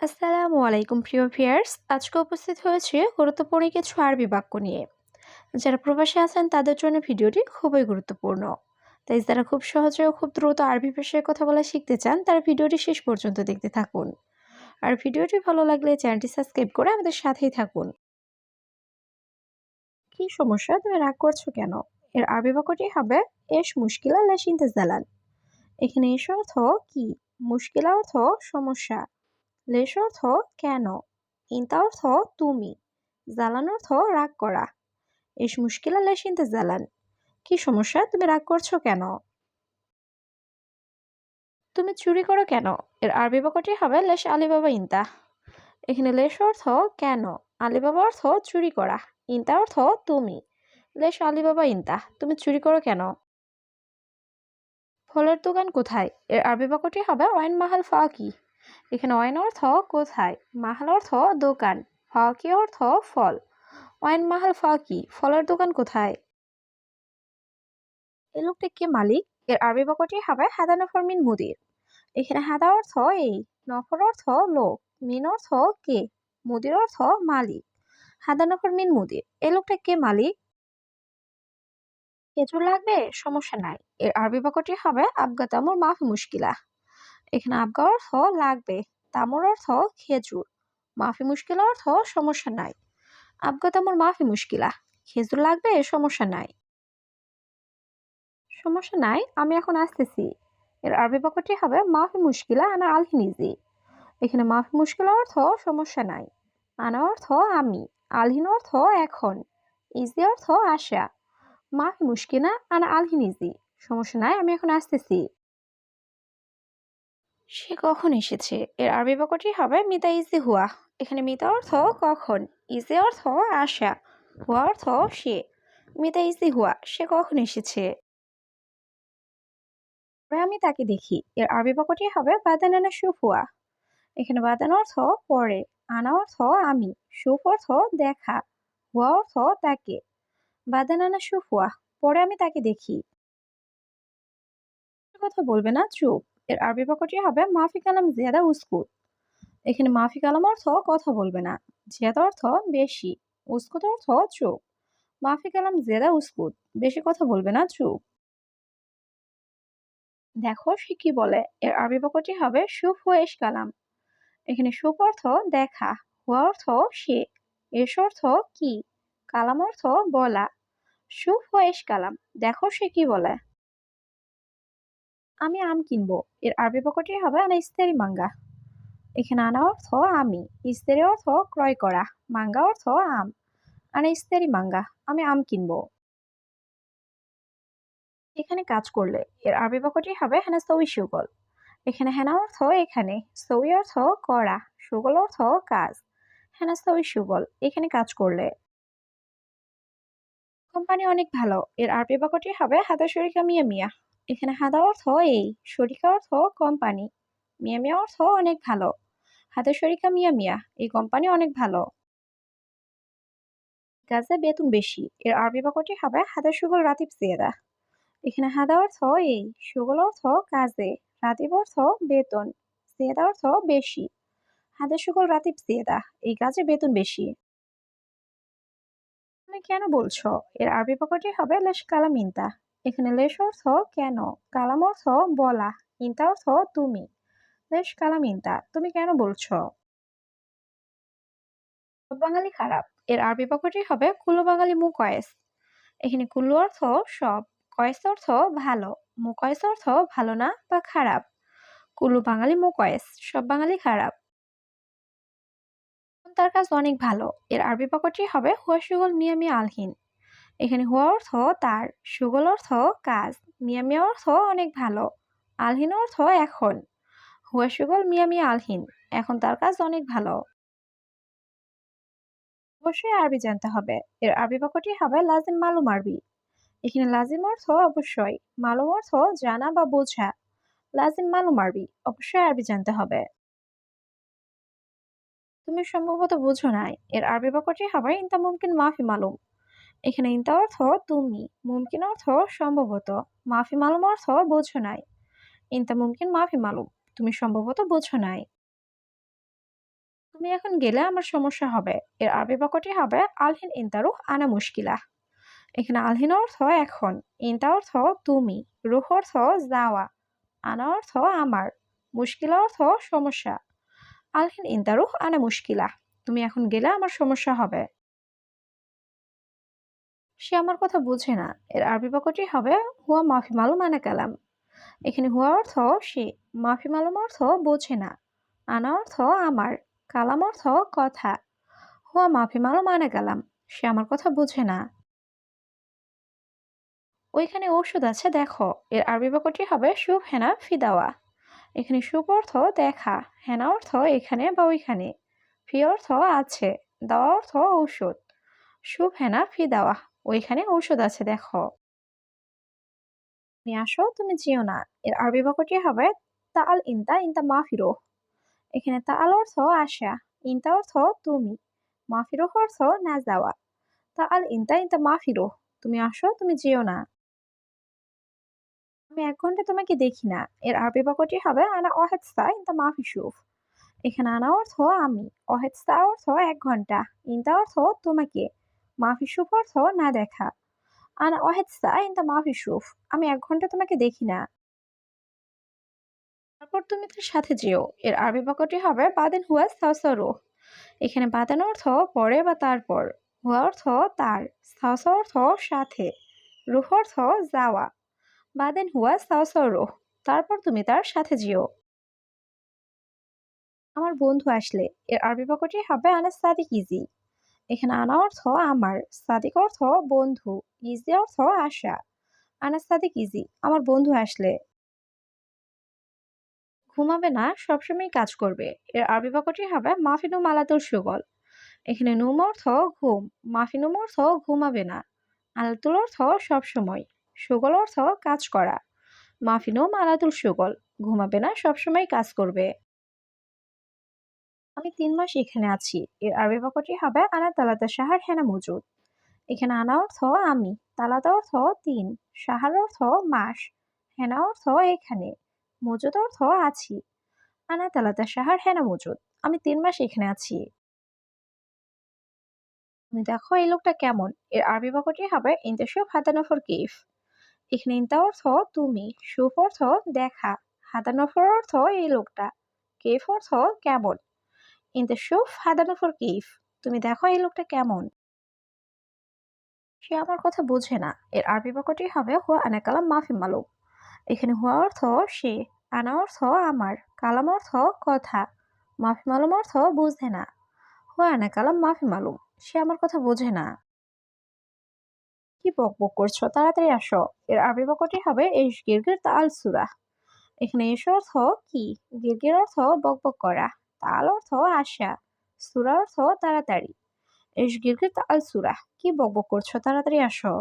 আসসালামু আলাইকুম প্রিয় ভিউয়ার্স, আজকে উপস্থিত হয়েছে গুরুত্বপূর্ণ কিছু আরবি বাক্য নিয়ে। যারা প্রবাসী আছেন তাদের জন্য ভিডিওটি খুবই গুরুত্বপূর্ণ। তাই যারা খুব সহজে ও খুব দ্রুত আরবি ভাষায় কথা বলা শিখতে চান তারা ভিডিওটি শেষ পর্যন্ত দেখতে থাকুন। আর ভিডিওটি ভালো লাগলে চ্যানেলটি সাবস্ক্রাইব করে আমাদের সাথেই থাকুন। কি সমস্যা, তুমি রাগ করছো কেন? এর আরবি বাক্যটি হবে এশ মুশকিলা লা শিনতা জালান। এখানে এশ অর্থ কি, মুশকিলা অর্থ সমস্যা, লেশ অর্থ কেন, ইনতা অর্থ তুমি, জ্বালান অর্থ রাগ করা। এস মুশকিলা লেশ ইনতা জ্বালান। কি সমস্যা, তুমি রাগ করছো কেন? তুমি চুরি করো কেন? এর আরবি বাক্যটি হবে লেশ আলিবাবা ইনতা। এখানে লেশ অর্থ কেন, আলিবাবা অর্থ চুরি করা, ইনতা অর্থ তুমি, লেশ আলিবাবা ইনতা, তুমি চুরি করো কেন? ফলের দোকান কোথায়? এর আরবি বাক্যটি হবে ওয়াইন মাহাল ফাকি। এখানে ওয়াইন অর্থ কোথায়, মাহাল অর্থ দোকান, ফাকি অর্থ ফল। ওয়াইন মাহাল ফাকি, ফলের দোকান কোথায়? এই লোকটি কে মালিক? এর আরবি বাক্যটি হবে হাদা নফর মিন মুদির। এখানে হাদা অর্থ এই, নফর অর্থ লোক, মিন অর্থ কে, মুদির অর্থ মালিক। হাদা নফর মিন মুদির, এই লোকটা কে মালিক? খেজুর লাগবে, সমস্যা নাই। এর আরবি বাক্যটি হবে আবগা তামুর মাফি মুশকিলা। এখানে আবগা অর্থ লাগবে, তামুর অর্থ খেজুর, মাফি মুশকিলা অর্থ সমস্যা নাই। আবগা তামুর মাফি মুশকিলা, খেজুর লাগবে, সমস্যা নাই। সমস্যা নাই, আমি এখন আসতেছি। এর আরবি বাক্যটি হবে মাফি মুশকিলা আনা আলহিনিজি। এখানে মাফি মুশকিলা অর্থ সমস্যা নাই, আনা অর্থ আমি, আলহিন অর্থ এখন, ইজি অর্থ আসা। মাফি মুশকিলা আনা আলহিনিজি, সমস্যা নাই, আমি এখন আসতেছি। সে কখন এসেছে? এর আরবি বাক্যটি হবে মিতা ইজি হুয়া। এখানে মিতা অর্থ কখন, ইজি অর্থ আসা, হুয়া অর্থ সে। মিতা ইজি হুয়া, সে কখন এসেছে? পরে আমি তাকে দেখি। এর আরবি বাক্যটি হবে বাদানানা শুফুয়া। এখানে বাদান অর্থ পরে, আনা অর্থ আমি, শুফ অর্থ দেখা, হুয়া অর্থ তাকে। বাদানানা শুফুয়া, পরে আমি তাকে দেখি। কথা বলবে না, চুপ। এর আরবি বাক্যটি হবে মাফি কালাম জিয়াদা উস্কুত। এখানে মাফি কালাম অর্থ কথা বলবে না, জিয়াদা অর্থ বেশি, উস্কুত অর্থ চুপ। মাফি কালাম জিয়াদা উস্কুত, বেশি কথা বলবে না, চুপ। দেখো সে কি বলে। এর আরবি বাক্যটি হবে শুফ ওয়েশ কালাম। এখানে সুখ অর্থ দেখা, হুয়া অর্থ সে, এস অর্থ কি, কালাম অর্থ বলা। সুখ এস কালাম, দেখো সে কি বলে। আমি আম কিনবো। এর আরবি বাক্যটি হবে আনা ইস্তেরি মাঙ্গা। এখানে আনা অর্থ আমি, ইস্তেরি অর্থ ক্রয় করা, মাঙ্গা অর্থ আম। আনা ইস্তেরি মাঙ্গা, আমি আম কিনবো। এখানে কাজ করলে। এর আরবি বাক্যটি হবে হেনা সউই সুগল। এখানে হেনা অর্থ এখানে, সউই অর্থ করা, সুগল অর্থ কাজ। হেনা সউই সুগল, এখানে কাজ করলে। কোম্পানি অনেক ভালো। এর আরবি বাক্যটি হবে হাদা শরিকা মিয়া মিয়া। এখানে হাদা অর্থ এই, শরিকা অর্থ কোম্পানি, মিয়া মিয়া অর্থ অনেক ভালো। হাদা শরিকা মিয়া মিয়া, এই কোম্পানি অনেক ভালো। কাজে বেতন বেশি। এর আরবি বাক্যটি হবে হাদা সুগল রাতিব জিয়াদা। এখানে হাদা অর্থ এই, সুগল অর্থ কাজে, রাতিব অর্থ বেতন, জিয়াদা অর্থ বেশি। হাদা সুগল রাতিব জিয়াদা, এই কাজে বেতন বেশি। তুমি কেন বলছো? এর আরবি বাক্যটি হবে লেশ কালাম ইনতা। এখানে লেশ অর্থ কেন, কালাম অর্থ বলা, ইনতা অর্থ তুমি। লেশ কালাম ইনতা, তুমি কেন বলছো? সব বাঙালি খারাপ। এর আরবি বাক্যটি হবে কুল্লু বাঙালি মু কয়েস। এখানে কুল্লু অর্থ সব, কয়েস অর্থ ভালো, মু কয়েস অর্থ ভালো না বা খারাপ। কুল্লু বাঙালি মু কয়েস, সব বাঙালি খারাপ। তার কাজ অনেক ভালো। এর আরবি বাক্যটি হবে হুয়া সুগল মিয়া মিয়া আলহিন। এখানে হুয়া অর্থ তার, সুগল অর্থ কাজ, মিয়া মিয়া অর্থ অনেক ভালো, আলহিন অর্থ এখন। হুয়া সুগল মিয়া মিয়া আলহিন, এখন তার কাজ অনেক ভালো। অবশ্যই আরবি জানতে হবে। এর আরবি বাক্যটি হবে লাজিম মালুম আরবি। এখানে লাজিম অর্থ অবশ্যই, মালুম অর্থ জানা বা বোঝা। লাজিম মালুম আরবি, অবশ্যই আরবি জানতে হবে। তুমি সম্ভবত বুঝো নাই। এর আরবি বাক্যটি হবে ইনতা মুমকিন মাফি মালুম। এখানে ইনতা অর্থ তুমি, মুমকিন অর্থ সম্ভবত, মাফি মালুম অর্থ বোঝো নাই। ইনতা মুমকিন মাফি মালুম, তুমি সম্ভবত বোঝো নাই। তুমি এখন গেলে আমার সমস্যা হবে। এর আরবি বাক্যটি হবে আলহিন ইনতারুহ আনা মুশকিলা। এখানে আলহিন অর্থ এখন, ইনতা অর্থ তুমি, রুহ অর্থ যাওয়া, আনা অর্থ আমার, মুশকিলা অর্থ সমস্যা। আলহিন ইনতারুহ আনা মুশকিলা, তুমি এখন গেলে আমার সমস্যা হবে। সে আমার কথা বুঝে না। এর আরবি বাক্যটি হবে হুয়া মাফি মালুম আনা কালাম। এখানে হুয়া অর্থ সে, মাফি মালুম অর্থ বোঝে না, আনা অর্থ আমার, কালাম অর্থ কথা। হুয়া মাফি মালুম আনা কালাম, সে আমার কথা বুঝে না। ওইখানে ঔষধ আছে দেখো। এর আরবি বাক্যটি হবে শুভ হেনা ফিদাওয়া। এখানে শুভ অর্থ দেখা, হেনা অর্থ এখানে বা ওইখানে, ফি অর্থ আছে, দাওয়া অর্থ ঔষধ। শুভ হেনা ফিদাওয়া, ওইখানে ঔষধ আছে দেখো। তুমি আসো তুমি যেও না। এর আরবি বাক্যটি হবে তাআল ইনতা ইনতা মাফিরো। এখানে তাআল অর্থ আসা, ইনতা অর্থ তুমি, মাফিরো অর্থ না যাওয়া। তাআল ইনতা ইনতা মাফিরো, তুমি আসো তুমি যেও না। আমি ১ ঘন্টা তোমাকে দেখি না। এর আরবি বাক্যটি হবে আনা ওয়াহেদ সা ইনতা মাফি শুফ। এখানে আনা অর্থ আমি, ওয়াহেদ সা অর্থ ১ ঘন্টা, ইনতা অর্থ তোমাকে, মাফি শুফ অর্থ না দেখা। আনা ওয়াহেদ সা ইনতা মাফি শুফ, আমি ১ ঘন্টা তোমাকে দেখি না। তারপর তুমি তার সাথে যেও। এর আরবি বাক্যটি হবে বাদেন হুয়া সাওসারুহ। এখানে বাদেন অর্থ পরে বা তারপর, হুয়া অর্থ তার, সাওসা অর্থ সাথে, রুহ অর্থ যাওয়া। বাদেন হুয়া সাওসারুহ, তারপর তুমি তার সাথে যেও। আমার বন্ধু আসলে। এর আরবি বাক্যটি হবে আনা সাদিক ইজি। এখানে আনা অর্থ আমার, সাদিক অর্থ বন্ধু, ইজি অর্থ আশা। আনা সাদিক ইজি, আমার বন্ধু আসলে। ঘুমাবে না, সবসময় কাজ করবে। এর আরবি বাক্যটি হবে মাফিনু মালাতুল সুগল। এখানে নুম অর্থ ঘুম, মাফিনুম অর্থ ঘুমাবে না, আলাতুল অর্থ সবসময়, সুগল অর্থ কাজ করা। মাফিনুম আলাতুল সুগল, ঘুমাবে না সবসময় কাজ করবে। আমি ৩ মাস এখানে আছি। এর আরবি বাক্যটি হবে আনা তালাতা সাহার হেনা মজুদ। এখানে আনা অর্থ আমি, তালাতা অর্থ ৩, সাহার অর্থ মাস, হেনা অর্থ এখানে, মজুদ অর্থ আছি। আনা তালাতা সাহার হেনা মজুদ, আমি ৩ মাস এখানে আছি। তুমি দেখো এই লোকটা কেমন। এর আরবি বাক্যটি হবে ইনতা শুফ হাদা নফর কিফ। এখানে ইনতা অর্থ তুমি, শুফ অর্থ দেখা, হাদা নফর অর্থ এই লোকটা, কিফ অর্থ কেমন। ইনতা শুফ হাদা নফর কিফ, তুমি দেখো এই লোকটা কেমন। সে আমার কথা বোঝে না। এর আরবি বাক্যটি হবে হুয়া আনা কালাম মাফি মালুম। এখানে হুয়া অর্থ সে, আনা অর্থ আমার, কালাম অর্থ কথা, মাফি মালুম অর্থ বুঝে না। হুয়া আনা কালাম মাফি মালুম, সে আমার কথা বোঝে না। কি বকবক করছো, তাড়াতাড়ি আসো। এর আরবি বাক্যটি হবে ইশ গিরগির তাল সুরা। এখানে ইশ অর্থ কি, গিরগির অর্থ বকবক করা, তাল অর্থ আসা, সুরা অর্থ তাড়াতাড়ি। ইশ গিরগির তাল সুরা, কি বকবক করছো, তাড়াতাড়ি আসো।